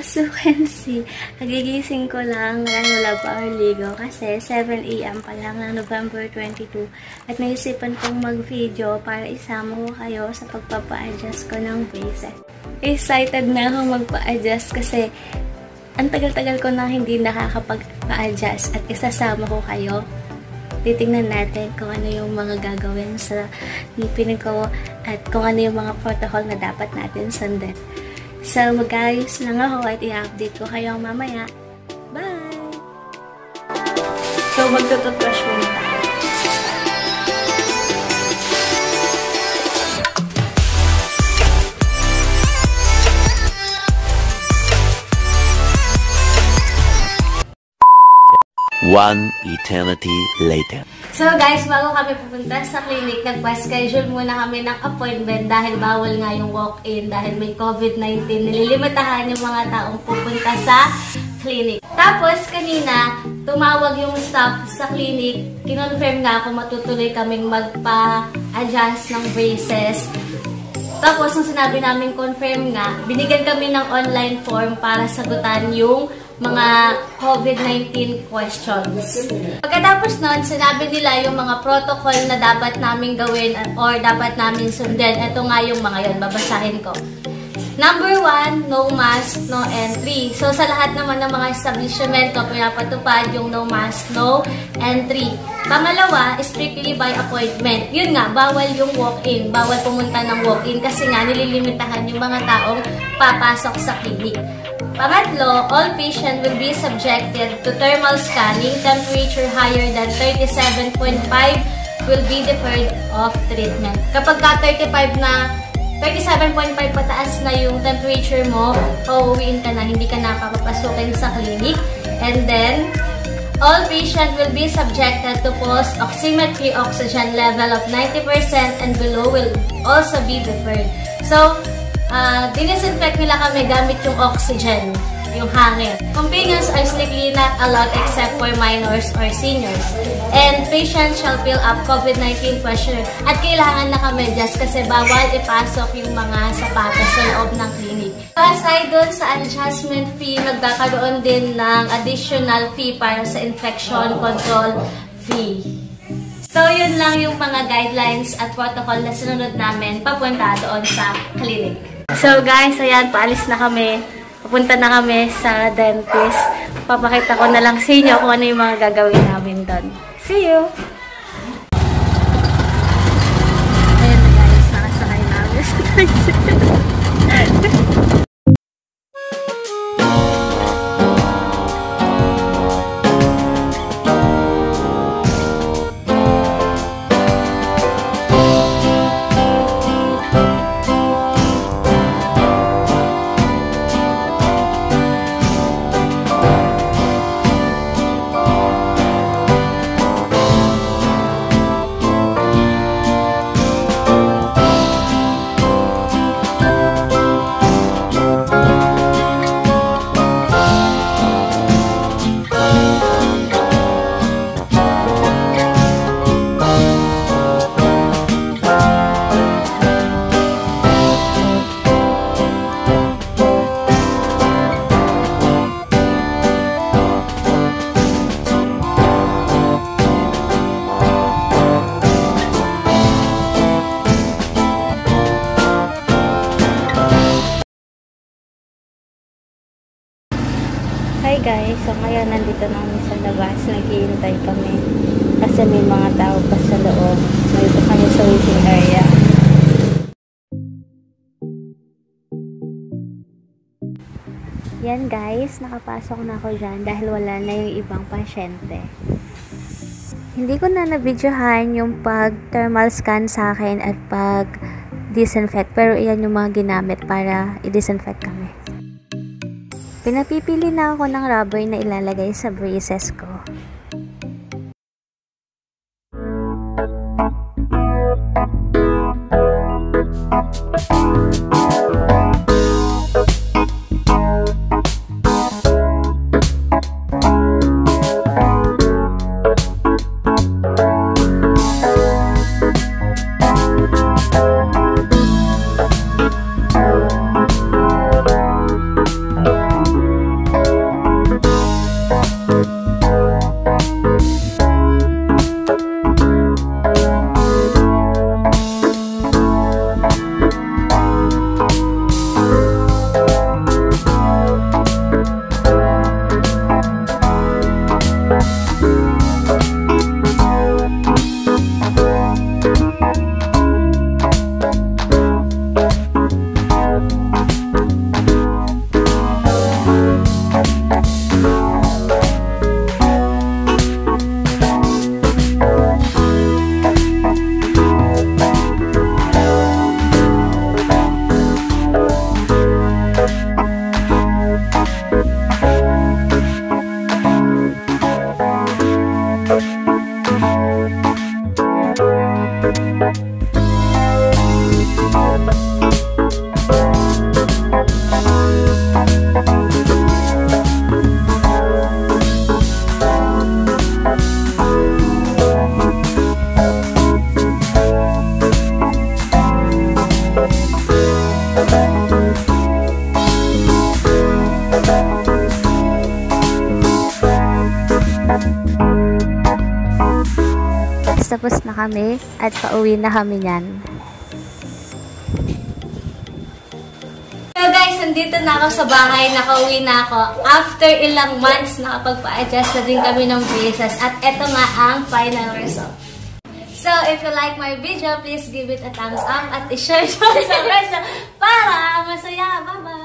as you can see, nagigising ko lang ngayon, wala pa akong ligo kasi 7 AM pa lang ng November 22 at naisipan kong mag-video para isama ko kayo sa pagpapa-adjust ko ng braces. Excited na ako magpa-adjust kasi ang tagal-tagal ko na hindi nakakapag-adjust at isasama ko kayo. Titingnan natin kung ano yung mga gagawin sa ngipin ko at kung ano yung mga protocol na dapat natin sundin. So, mag-ayos lang ako at i-update ko kayo mamaya. Bye! So, magtututwash muna tayo. One eternity later. So guys, bago kami pupunta sa clinic, nagpa-schedule muna kami ng appointment dahil bawal nga yung walk-in dahil may COVID-19. Nililimitahan yung mga taong pupunta sa clinic. Tapos kanina, tumawag yung staff sa clinic. Kinonfirm nga kung matutuloy kaming magpa-adjust ng braces. Tapos, nung sinabi namin confirm nga, binigyan kami ng online form para sagutan yung mga COVID-19 questions. Pagkatapos nun, sinabi nila yung mga protocol na dapat namin gawin or dapat namin sundin. Ito nga yung mga yun, babasahin ko. Number 1, no mask, no entry. So, sa lahat naman ng mga establishment ko, pinapatupad yung no mask, no entry. Pangalawa, strictly by appointment. Yun nga, bawal yung walk-in. Bawal pumunta ng walk-in kasi nga nililimitahan yung mga taong papasok sa clinic. Pangatlo, all patients will be subjected to thermal scanning. Temperature higher than 37.5 will be deferred of treatment. Kapag ka 37.5 pataas na yung temperature mo, pauwiin ka na, hindi ka na papapasukin sa clinic. And then, all patients will be subjected to pulse oximetry oxygen level of 90% and below will also be deferred. So, dinisinfect nila kami gamit yung oxygen, yung hangin. Companions are strictly not allowed except for minors or seniors. And patients shall fill up COVID-19 questionnaire. At kailangan na kami just kasi bawal ipasok yung mga sapatos sa loob ng clinic. Aside dun sa adjustment fee, magkakaroon din ng additional fee para sa infection control fee. So, yun lang yung mga guidelines at protocol na sinunod namin papunta doon sa clinic. So guys, ayan, paalis na kami. Pupunta na kami sa dentist. Papakita ko na lang sa inyo kung ano yung mga gagawin namin doon. See you! Ayan na guys, nakasakay namin sa tricycle. Hi guys, so ngayon nandito na kami sa labas, naghihintay kami kasi may mga tao pa sa loob. Nandito kami sa waiting area. Yan guys, nakapasok na ako dyan dahil wala na yung ibang pasyente. Hindi ko na na-videohan yung pag-thermal scan sa akin at pag-disinfect, pero iyan yung mga ginamit para i-disinfect kami. Pinapipili na ako ng rubber na ilalagay sa braces ko. Tapos na kami at pauwi na kami niyan. So guys, nandito na ako sa bahay, nakauwi na ako. After ilang months, nakapagpa-adjust na din kami ng braces at eto nga ang final result. So if you like my video, please give it a thumbs up at i-share sa rest para masaya. Bye-bye!